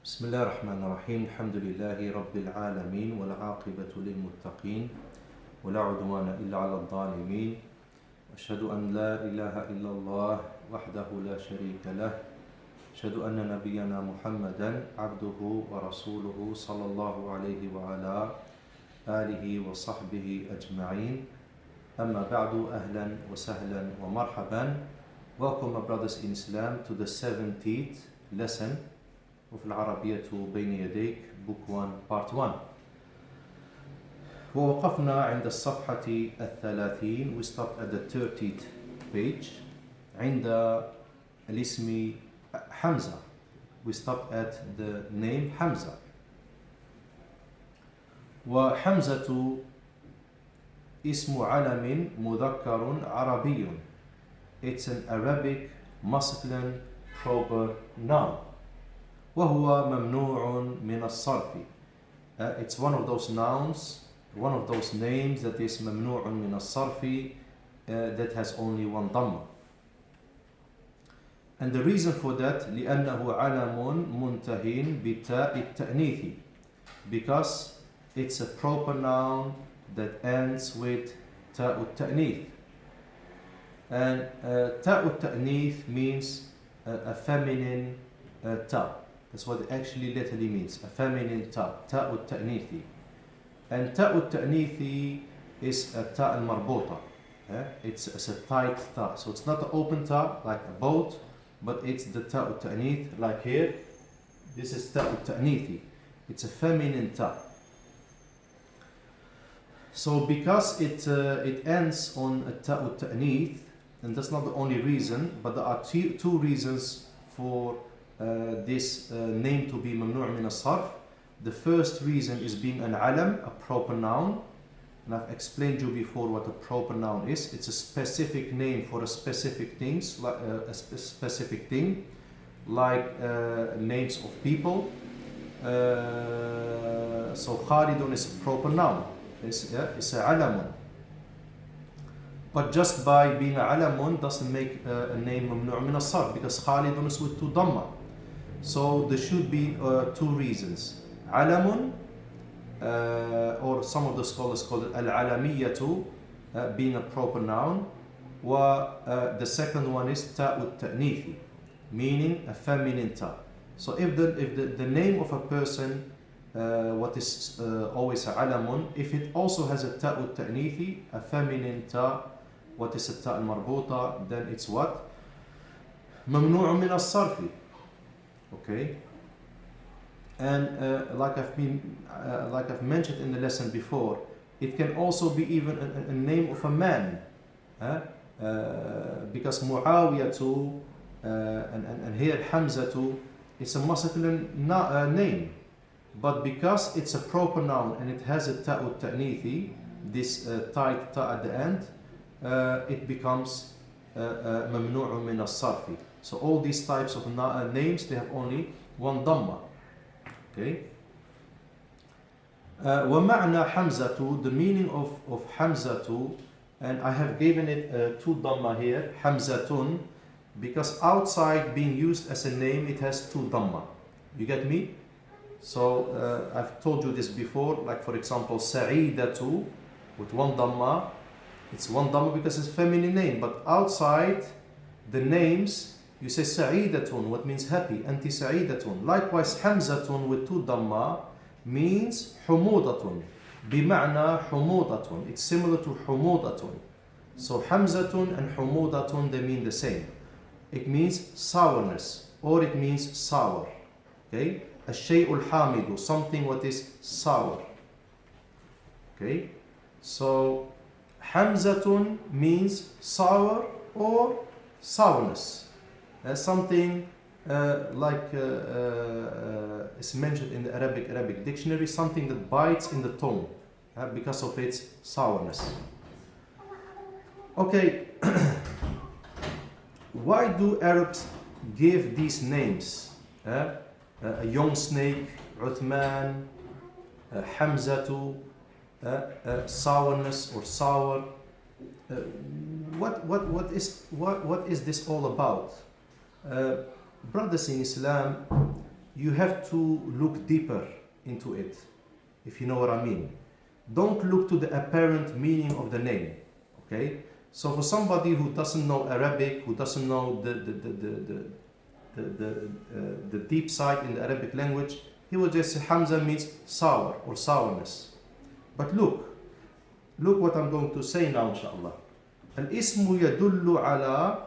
بسم الله الرحمن الرحيم الحمد لله رب العالمين والعاقبة للمتقين ولا عدوان إلا على الظالمين أشهد أن لا إله إلا الله وحده لا شريك له أشهد أن نبينا محمدا عبده ورسوله صلى الله عليه وعلى آله وصحبه أجمعين أما بعد أهلا وسهلا ومرحبا. Welcome my brothers in Islam to the 17th lesson of Arabiyyah to Bayna Yadayk, book 1, part 1. ووقفنا عند الصفحة الثلاثين. We stopped at the 30th page. عند الاسم Hamza. We stopped at the name Hamza. وحمزة اسم علم مذكر عربي. It's an Arabic masculine proper noun. وهو ممنوع من الصرف. It's one of those nouns, one of those names that is ممنوع من الصرف, that has only one dhamma. And the reason for that لأنه علم منتهٍ بتاء التأنيث, because it's a proper noun that ends with تاء التأنيث. And تاء التأنيث means a feminine ta. That's what it actually literally means, a feminine ta, تاء التأنيث. And تاء التأنيث is a ta al-marbota. It's a tight ta. So it's not an open ta like a boat, but it's the ta al-ta'nith, like here. This is ta al-ta'nithi. It's a feminine ta. So because it ends on a ta al-ta'nith, and that's not the only reason, but there are two reasons for this name to be mamnu' min as-sarf. The first reason is being an alam, a proper noun. And I've explained to you before what a proper noun is. It's a specific name for a specific things, like a specific thing, like names of people. So Khalidun is a proper noun. It's a alamun. But just by being a alamun doesn't make a name mamnu' min as-sarf, because Khalidun is with two dhamma. So there should be two reasons. Alamun, or some of the scholars call it al-alamiyyatu, being a proper noun. The second one is ta'ut ta'nithi, meaning a feminine ta. So if the name of a person, what is always a alamun, if it also has a ta'ut ta'nithi, a feminine ta, what is a ta al-marbota, then it's what? Mamnu' min as-sarfi. Okay? And like I've mentioned in the lesson before, it can also be even a name of a man, because Muawiyatu and here Hamzatu, it's a masculine name, but because it's a proper noun and it has a ta'ut ta'nithi, this tight ta at the end, it becomes mamnu' min as-sarfi. So all these types of names, they have only one dhamma. Okay. وَمَعْنَى حَمْزَةُ, the meaning of حَمْزَةُ, and I have given it two dhamma here, حَمْزَةٌ, because outside being used as a name, it has two dhamma. You get me? So I've told you this before, like for example, سَعِيدَةُ with one dhamma. It's one dhamma because it's a feminine name, but outside the names, you say sa'idatun, what means happy, anti sa'idatun. Likewise, hamzatun with two dhamma means humudatun, bima'na humudatun. It's similar to humudatun. So hamzatun and humudatun, they mean the same. It means sourness, or it means sour. Okay? Ash-shay'ul hamidu, something what is sour. Okay? So hamzatun means sour or sourness. Something like is mentioned in the Arabic dictionary, something that bites in the tongue because of its sourness. Okay, why do Arabs give these names? A young snake, Uthman, Hamzatu, sourness or sour. What is this all about? brothers in Islam, you have to look deeper into it, if you know what I mean. Don't look to the apparent meaning of the name. Okay? So for somebody who doesn't know Arabic, who doesn't know the deep side in the Arabic language, he will just say Hamza means sour or sourness. But look what I'm going to say now, inshallah. Al-ismu yadullu ala,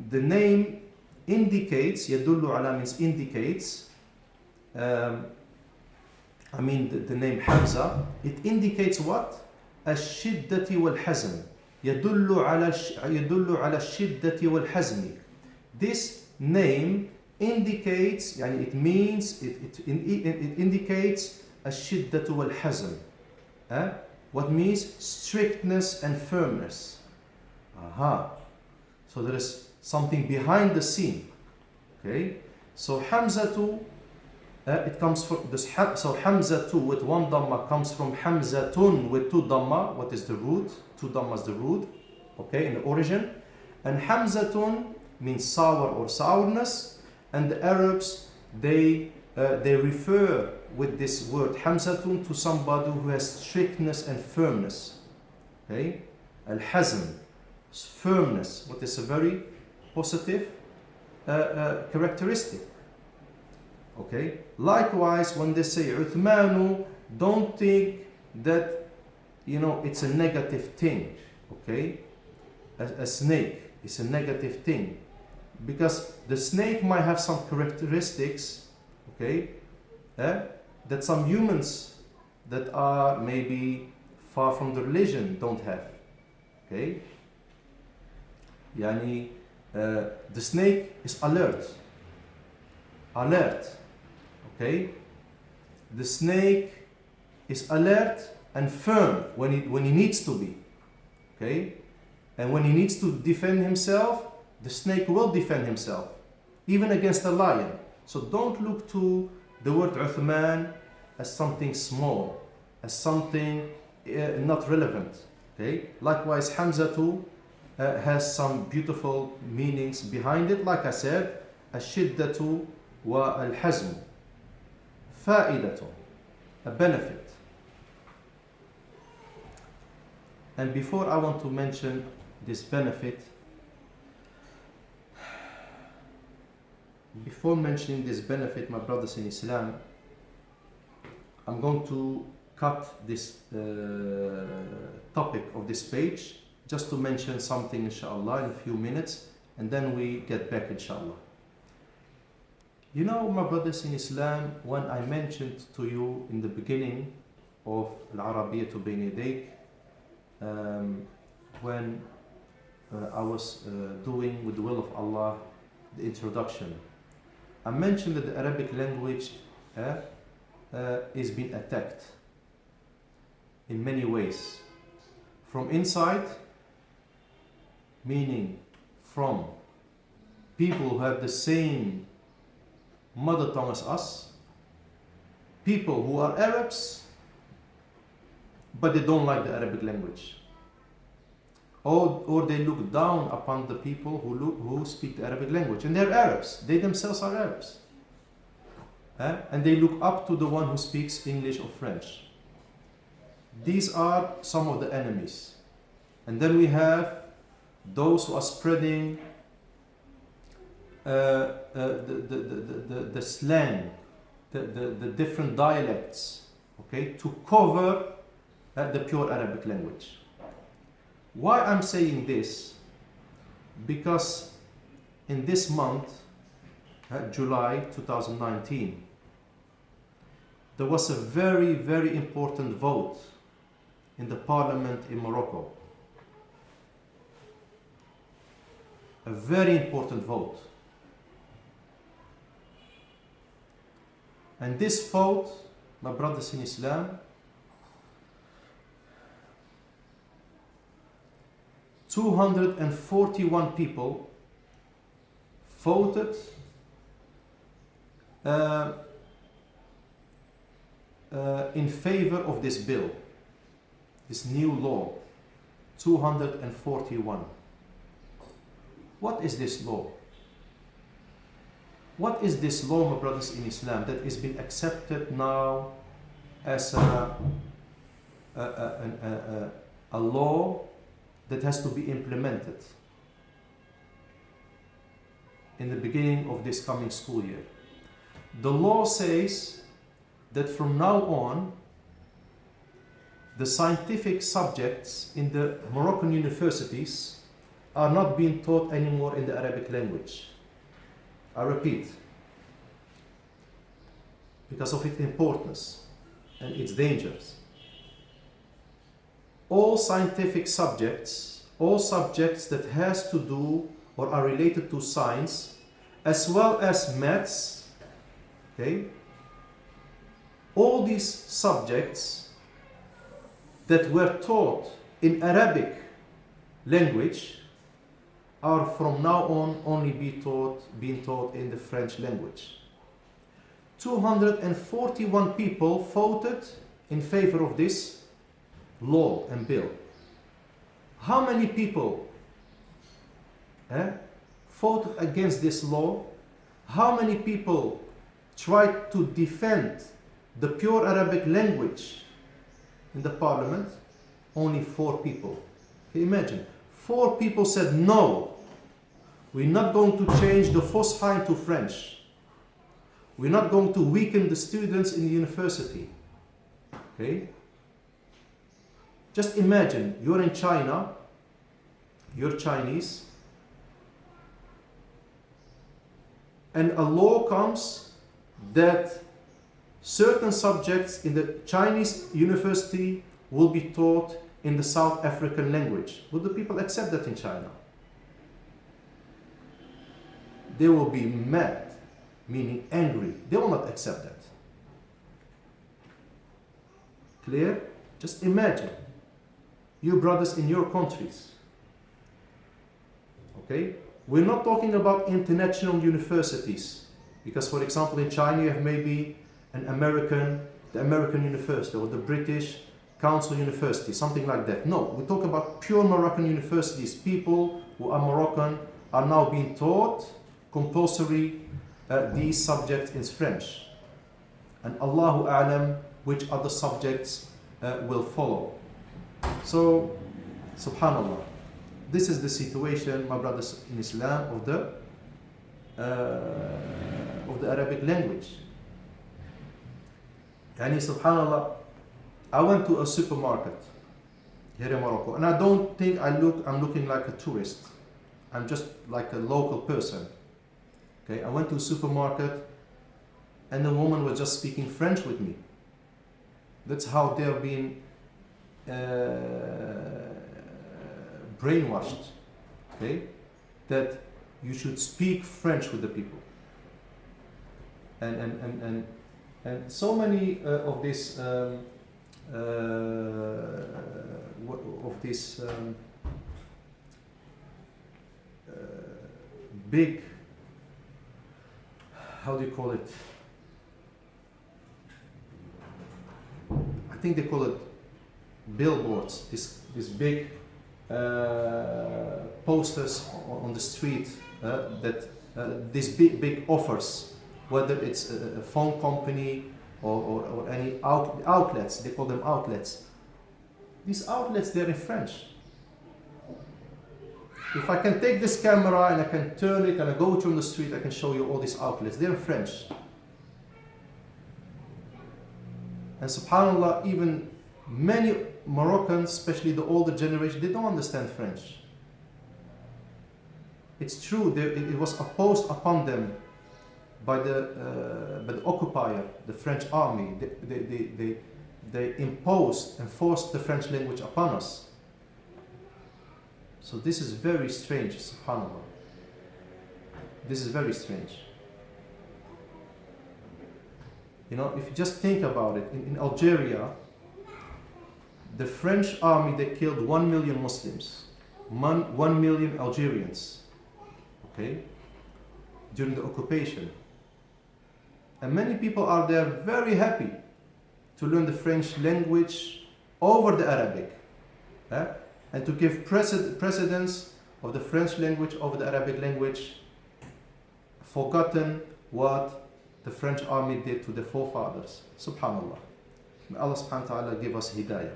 the name indicates, yadullu ala means indicates, the name Hamza, it indicates what? Ash-shiddati wal-hazm. Yadullu ala ash-shiddati wal-hazmi. This name indicates, it means, it indicates ash-shiddatu wal-hazm. What means strictness and firmness. So there is something behind the scene. Okay? So Hamzatu, it comes from this. So Hamzatu with one dhamma comes from Hamzatun with two dhamma. What is the root? Two dhamma is the root. Okay, in the origin. And Hamzatun means sour or sourness. And the Arabs, they refer with this word Hamzatun to somebody who has strictness and firmness. Okay? Al-Hazm, firmness, what is a very positive characteristic. Okay? Likewise, when they say Uthmanu, don't think that it's a negative thing. Okay? A snake is a negative thing, because the snake might have some characteristics, okay, that some humans that are maybe far from the religion don't have. Okay? The snake is alert. Okay? The snake is alert and firm when he needs to be. Okay? And when he needs to defend himself, the snake will defend himself, even against a lion. So don't look to the word Uthman as something small, as something not relevant. Okay? Likewise, Hamzatu has some beautiful meanings behind it. Like I said, Ash-shiddatu wa al-hazm. Fa'idatu, a benefit. And before I want to mention this benefit, before mentioning this benefit, my brothers in Islam, I'm going to cut this topic of this page just to mention something, inshallah, in a few minutes, and then we get back, inshallah. My brothers in Islam, when I mentioned to you in the beginning of Arabiyyah to Bayna Yadayk, when I was doing, with the will of Allah, the introduction, I mentioned that the Arabic language is being attacked in many ways. From inside, meaning from people who have the same mother tongue as us, people who are Arabs, but they don't like the Arabic language. Or they look down upon the people who speak the Arabic language. And they're Arabs. They themselves are Arabs. And they look up to the one who speaks English or French. These are some of the enemies. And then we have those who are spreading the slang, the different dialects, okay, to cover the pure Arabic language. Why I'm saying this? Because in this month, July 2019, there was a very, very important vote in the parliament in Morocco. A very important vote. And this vote, my brothers in Islam, 241 people voted in favor of this bill, this new law. 241. What is this law? What is this law, my brothers in Islam, that is being accepted now as a law that has to be implemented in the beginning of this coming school year? The law says that from now on, the scientific subjects in the Moroccan universities are not being taught anymore in the Arabic language. I repeat, because of its importance and its dangers. All scientific subjects, all subjects that has to do or are related to science, as well as maths, okay? All these subjects that were taught in Arabic language are from now on only being taught in the French language. 241 people voted in favor of this law and bill. How many people voted against this law? How many people tried to defend the pure Arabic language in the parliament? Only 4 people. Can you imagine? 4 people said no. We're not going to change the Fosheim to French. We're not going to weaken the students in the university. Okay? Just imagine, you're in China, you're Chinese, and a law comes that certain subjects in the Chinese university will be taught in the South African language. Will the people accept that in China? They will be mad, meaning angry. They will not accept that. Clear? Just imagine, you brothers in your countries. Okay? We're not talking about international universities, because for example in China you have maybe the American university or the British Council University, something like that. No, we talk about pure Moroccan universities. People who are Moroccan are now being taught compulsory these subjects in French. And Allahu A'lam which other subjects will follow. So, subhanallah, this is the situation, my brothers in Islam, of the Arabic language. Yani subhanallah, I went to a supermarket here in Morocco, and I don't think I'm looking like a tourist. I'm just like a local person. Okay, I went to a supermarket, and the woman was just speaking French with me. That's how they're being brainwashed. Okay, that you should speak French with the people. And so many of this big, how do you call it? I think they call it billboards. This big posters on the street that these big offers, whether it's a phone company or any outlets, they call them outlets. These outlets, they're in French. If I can take this camera and I can turn it and I go through the street, I can show you all these outlets. They're in French. And subhanAllah, even many Moroccans, especially the older generation, they don't understand French. It's true, it was imposed upon them by the occupier, the French army. They imposed and forced the French language upon us. So this is very strange, subhanAllah. This is very strange. You know, if you just think about it, in Algeria, the French army, they killed 1 million Muslims, 1 million Algerians, okay, during the occupation. And many people are there very happy to learn the French language over the Arabic, and to give precedence of the French language over the Arabic language, forgotten what the French army did to the forefathers. Subhanallah. May Allah subhanahu wa ta'ala give us hidayah.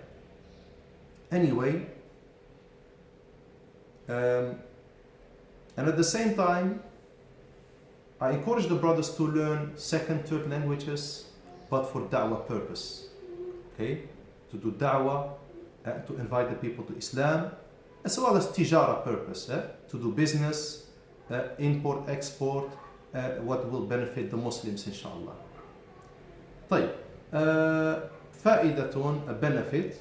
Anyway, and at the same time, I encourage the brothers to learn second, third languages, but for da'wah purpose. Okay? To do da'wah, to invite the people to Islam, as well as tijara purpose, to do business, import, export, what will benefit the Muslims, inshallah. طيب, فائدة, a benefit.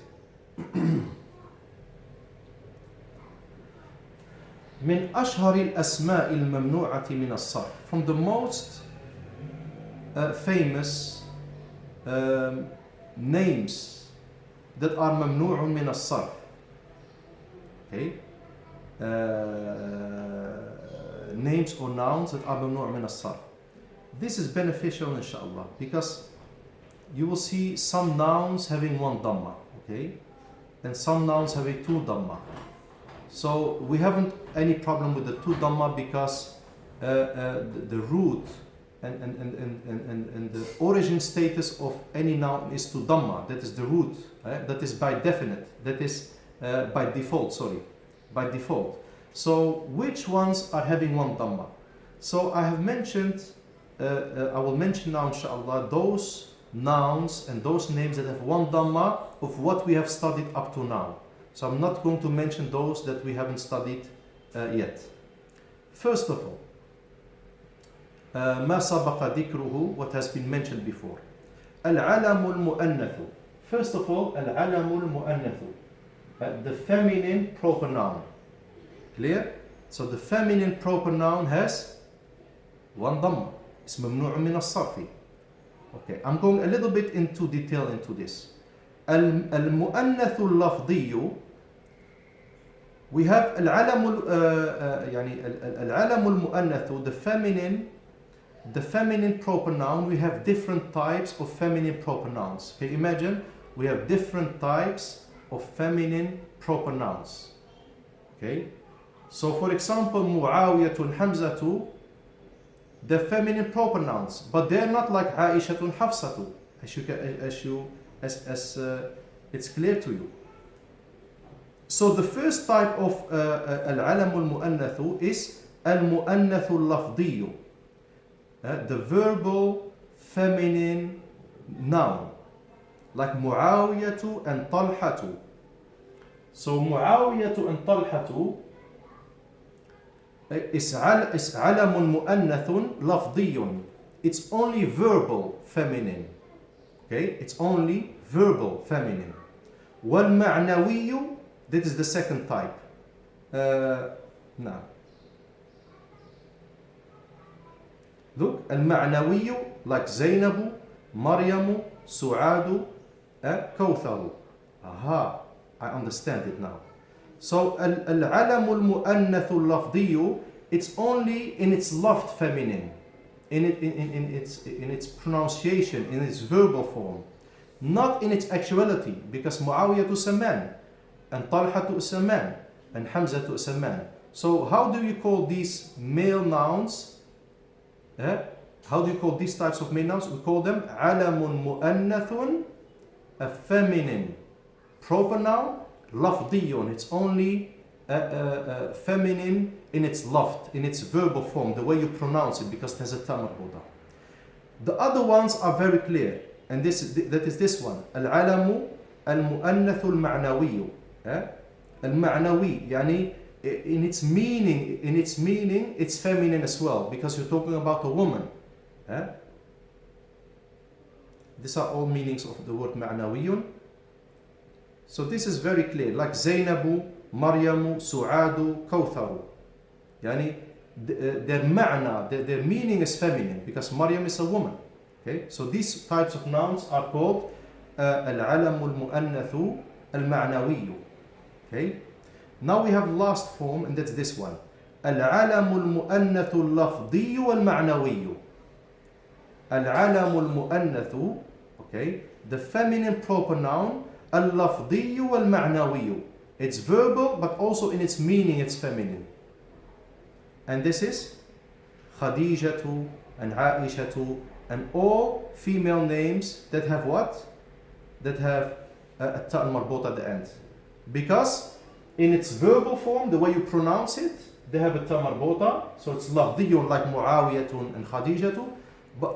من أشهر الأسماء الممنوعة من الصرف. From the most famous names that are ممنوع من الصرف. Okay? Names or nouns that are ممنوع من الصرف. This is beneficial inshallah because you will see some nouns having one dhamma, okay, and some nouns having two dhamma. So we haven't any problem with the two dhamma because the root and the origin status of any noun is to dhamma. That is the root. That is by definite. That is by default. Sorry, by default. So which ones are having one dhamma? So I have mentioned. I will mention now, inshallah, those nouns and those names that have one dhamma of what we have studied up to now. So I'm not going to mention those that we haven't studied yet. First of all, ما سبق ذكره, what has been mentioned before. العلم المؤنث. First of all, العلم المؤنث, the feminine proper noun. Clear? So the feminine proper noun has one dhamma. It's ممنوع من الصرف. Okay, I'm going a little bit into detail into this. المؤنث اللفظي, we have العلم يعني العلم المؤنث, the feminine proper noun. We have different types of feminine proper nouns. Okay, imagine we have different types of feminine proper nouns. Okay, so for example, معاوية حمزة, the feminine proper nouns, but they're not like عائشة حفصة, as it's clear to you. So the first type of العلم المؤنث is المؤنث اللفظي, the verbal feminine noun, like معاوية and طلحة. So معاوية and طلحة is علم مؤنث لفظي. It's only verbal feminine. Okay, it's only verbal feminine. والمعنوي, that is the second type. Now, look, المعنوي, like زينب, مريم, سعاد, كوثر. Aha, I understand it now. So العلم المؤنث اللفظي, it's only in its loved feminine, in its pronunciation, in its verbal form, not in its actuality, because معاوية is a man, and طلحة is a man, and Hamza is a man. So how do you call these male nouns? How do you call these types of male nouns? We call them علم مؤنث, a feminine proper noun, لفظي. It's only feminine in its loft, in its verbal form, the way you pronounce it, because there's a tamarbuda. The other ones are very clear, and that is this one. العلم المؤنث المعنوي. المعنوي, يعني in its meaning, it's feminine as well, because you're talking about a woman. These are all meanings of the word معنوي. So this is very clear, like زينب, مريم, سعاد, كوثر. يعني their معنى, their meaning is feminine, because Maryam is a woman. Okay, so these types of nouns are called العلم المؤنث المعنوي. Okay, now we have last form, and that's this one. العلم المؤنث اللفظي والمعنوي. العلم المؤنث, okay, the feminine proper noun, اللفظي والمعنوي. It's verbal, but also in its meaning it's feminine. And this is خديجة, and Aishatu, and all female names that have what? That have a ta al-marbut at the end. Because in its verbal form, the way you pronounce it, they have a ta marbuta, so it's lafdiyun like Muawiyatun and Khadijatu,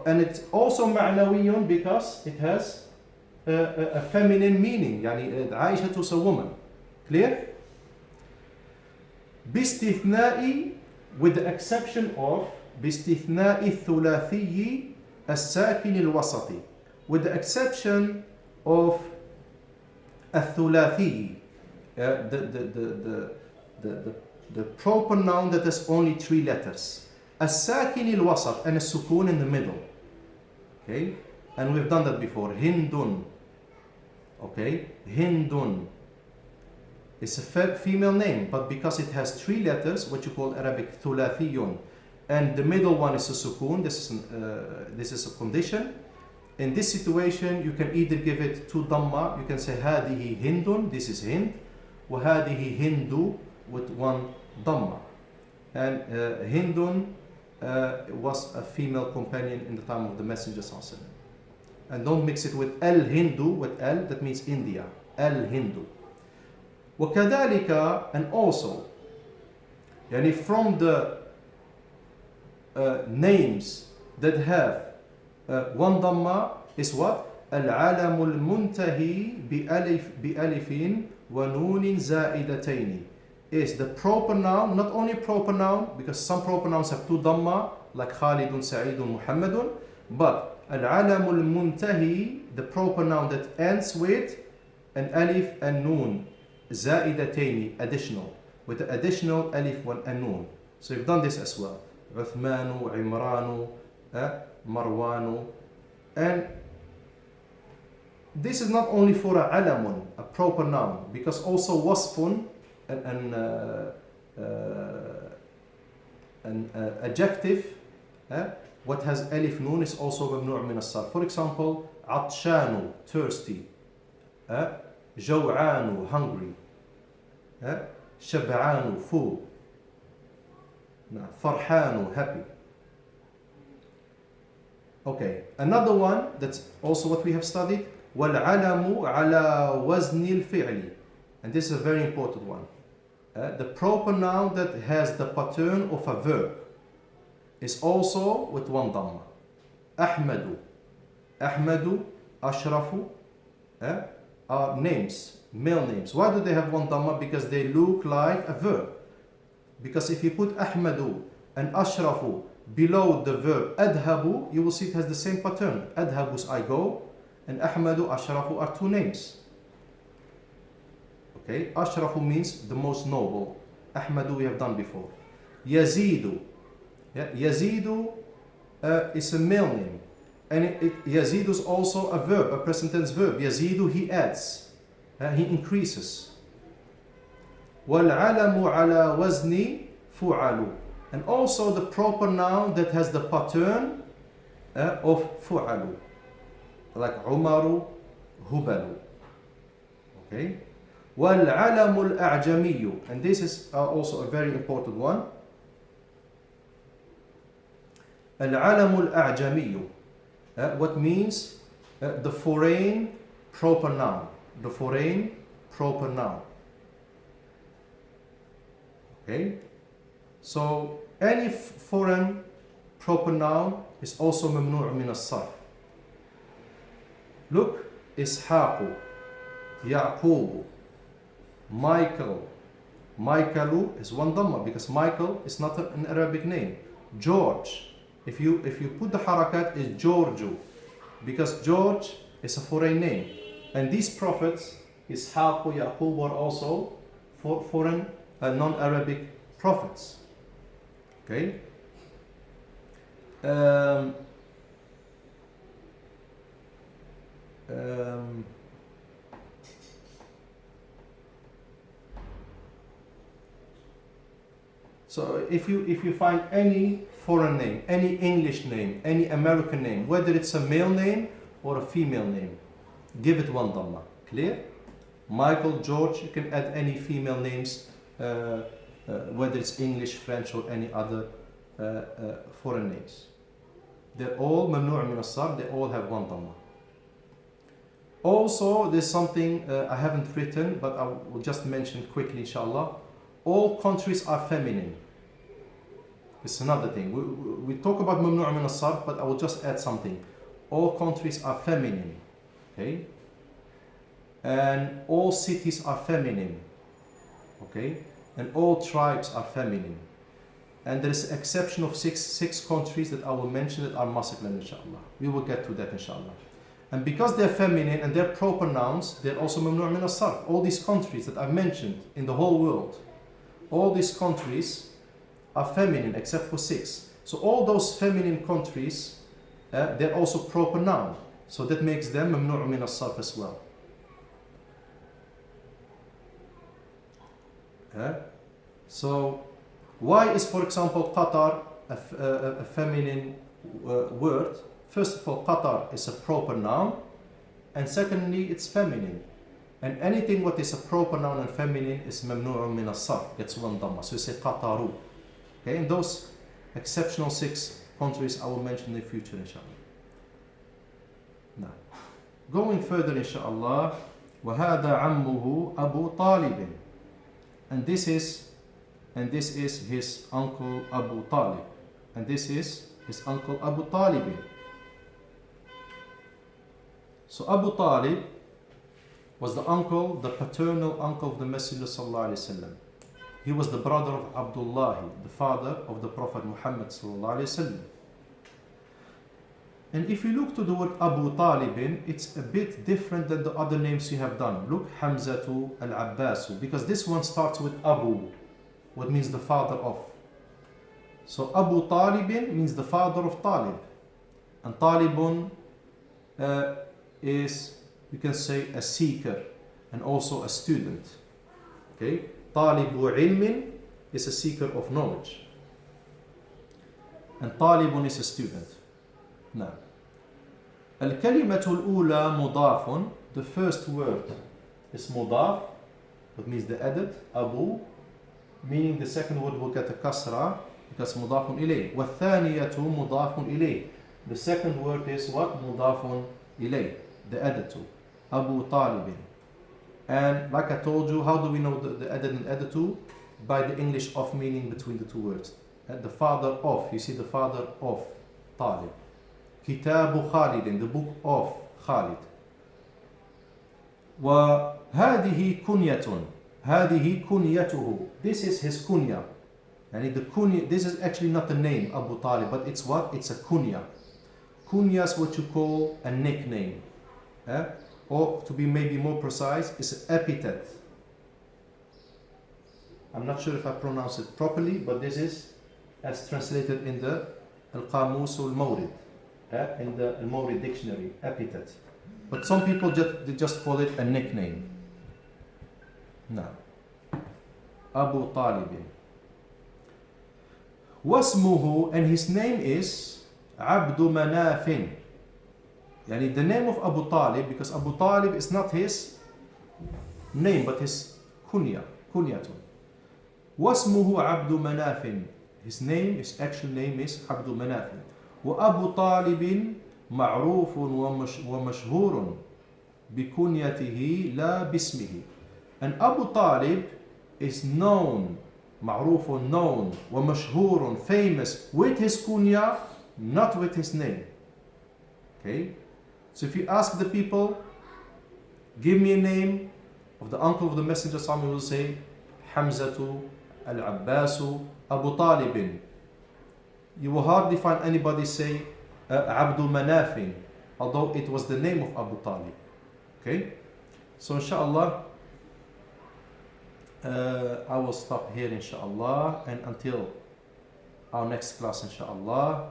and it's also ma'nawiyun because it has a feminine meaning. Yani Aishatu is a woman. Clear? باستثناء, with the exception of باستثناء الثلاثي الساكن الوسطي, with the exception of الثلاثي, the proper noun that has only 3 letters, الساكن الوسط, and a sukun in the middle. Okay, and we've done that before. Hindun. Okay, Hindun. It's a female name, but because it has 3 letters, what you call Arabic thulathiyun, and the middle one is a sukun, this is a condition. In this situation, you can either give it 2 dhamma, you can say hadihi Hindun, this is Hind, wa hadihi Hindu, with 1 dhamma. And Hindun was a female companion in the time of the Messenger sallallahu alaihi wasallam. And don't mix it with al-Hindu, with al, that means India, al-Hindu. وكذلك, and also, يعني from the names that have 1 dhamma is what? العلم المنتهي بألف ونون زائدتين, is the proper noun, not only proper noun, because some proper nouns have 2 dhamma, like Khalidun, Sa'idun, Muhammadun, but العلم المنتهي, the proper noun that ends with an alif and noon, زائدتين, additional, with the additional alif and noon. So you've done this as well. Uthmanu, Imranu, Marwanu. And this is not only for a alamun, a proper noun, because also wasfun, an adjective, what has alif noon is also mamnu' min as-sarf. For example, atshanu, thirsty, jaw'anu, hungry, shab'anu, full, farhanu, happy. Okay, another one that's also what we have studied, وَالْعَلَمُ عَلَى وَزْنِ الْفِعْلِ, and this is a very important one. The proper noun that has the pattern of a verb is also with 1 dhamma. Ahmadu, Ahmadu, Ashrafu, are names, male names. Why do they have 1 dhamma? Because they look like a verb. Because if you put Ahmadu and Ashrafu below the verb Adhabu, you will see it has the same pattern. Adhabu is I go, and Ahmadu, Ashrafu are 2 names. Okay, Ashrafu means the most noble. Ahmadu we have done before. Yazidu, Yazidu is a male name, and Yazidu is also a verb, a present tense verb. Yazidu, he adds, he increases. وَالْعَلَمُ عَلَى وَزْنِ فُعَلُ, and also the proper noun that has the pattern of فُعَلُ, like Umaru, Hubalu. Okay. وَالْعَلَمُ الْأَعْجَمِيُّ, and this is also a very important one. الْعَلَمُ الْأَعْجَمِيُّ, what means the foreign proper noun. The foreign proper noun. Okay? So any foreign proper noun is also mamnu' min as-sarf. Look, Ishaqu, Ya'qubu, Michael. Michaelu is 1 dhamma because Michael is not an Arabic name. George, if you put the harakat, is Georgiou, because George is a foreign name. And these prophets, Ishaqu, Ya'qub, are also foreign, non-Arabic prophets. Okay? So if you find any foreign name, any English name, any American name, whether it's a male name or a female name, give it 1 dhamma. Clear? Michael, George, you can add any female names, whether it's English, French, or any other foreign names. they're all mamnu' min as-sarf, they all have one dhamma. Also, there's something I haven't written, but I will just mention quickly, inshallah. All countries are feminine. It's another thing. We talk about mamnu' min as-sarf, but I will just add something. All countries are feminine. Okay? And all cities are feminine. Okay? And all tribes are feminine. And there is an exception of six countries that I will mention that are masculine, inshallah. We will get to that, inshallah. And because they're feminine and they're proper nouns, they're also mamnu' min as-sarf. All these countries that I've mentioned in the whole world, all these countries are feminine except for 6. So all those feminine countries, they're also proper noun. So that makes them mamnu' min as-sarf as well. So why is, for example, Qatar a feminine word? First of all, Qatar is a proper noun, and secondly, it's feminine. And anything what is a proper noun and feminine is mamnu' min as-sarf, gets one dhamma. So you say Qataru. Okay, and those exceptional 6 countries I will mention in the future, inshallah. Now, going further, inshallah, وَهَذَا عَمُّهُ أَبُو طَالِبٍ. And this is his uncle Abu Talib. And this is his uncle Abu Talib. So Abu Talib was the uncle, the paternal uncle of the Messenger sallallahu alaihi wasallam. He was the brother of Abdullah, the father of the Prophet Muhammad sallallahu alaihi wasallam. And if you look to the word Abu Talib, it's a bit different than the other names you have done. Look, Hamzatu al-Abbasu, because this one starts with Abu, what means the father of. So Abu Talib means the father of Talib. And Talibun is, you can say, a seeker and also a student. Okay? Talibu ilmin is a seeker of knowledge. And Talibun is a student. Now, al-kalimatu al-ula mudafun, the first word is mudaf, that means the added, Abu, meaning the second word will get a kasra, because mudafun ilayh. Wa-thaniyatu mudafun ilayh. The second word is what? Mudafun ilayh, the added to. Abu Talib. And like I told you, how do we know the added and added to? By the English of meaning between the two words. The father of, you see the father of Talib. Kitabu Khalid, in the book of Khalid. وهذه كنية. هذه كنيته. This is his kunya. And the kunya, this is actually not the name Abu Talib, but it's what? It's a kunya. Kunya is what you call a nickname. Or to be maybe more precise, it's an epithet. I'm not sure if I pronounce it properly, but this is as translated in the Al-Qamus al-Mawrid. In the Al-Mawrid dictionary, epithet. But some people just call it a nickname. Now, Abu Talib. Wasmuhu, and his name is Abdu Manafin. Yani the name of Abu Talib, because Abu Talib is not his name, but his kunya, kunyatun. Wasmuhu Abdu Manafin. His name, his actual name is Abdu Manafin. وأبو طالب معروف ومشهور بكنيته لا باسمه. And Abu Talib is known, معروف, known, ومشهور, famous with his kunya, not with his name. Okay? So if you ask the people, give me a name of the uncle of the Messenger, some will say Hamzatu, Al-Abbasu, Abu Talibin. You will hardly find anybody say Abdul Manafin, although it was the name of Abu Talib. Okay? So inshallah, I will stop here inshallah, and until our next class inshallah.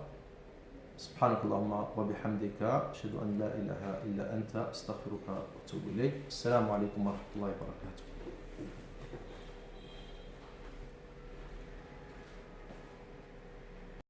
سبحانك اللهم وبحمدك أشهد أن لا إله إلا أنت أستغفرك وأتوب إليك. السلام عليكم ورحمة الله وبركاته.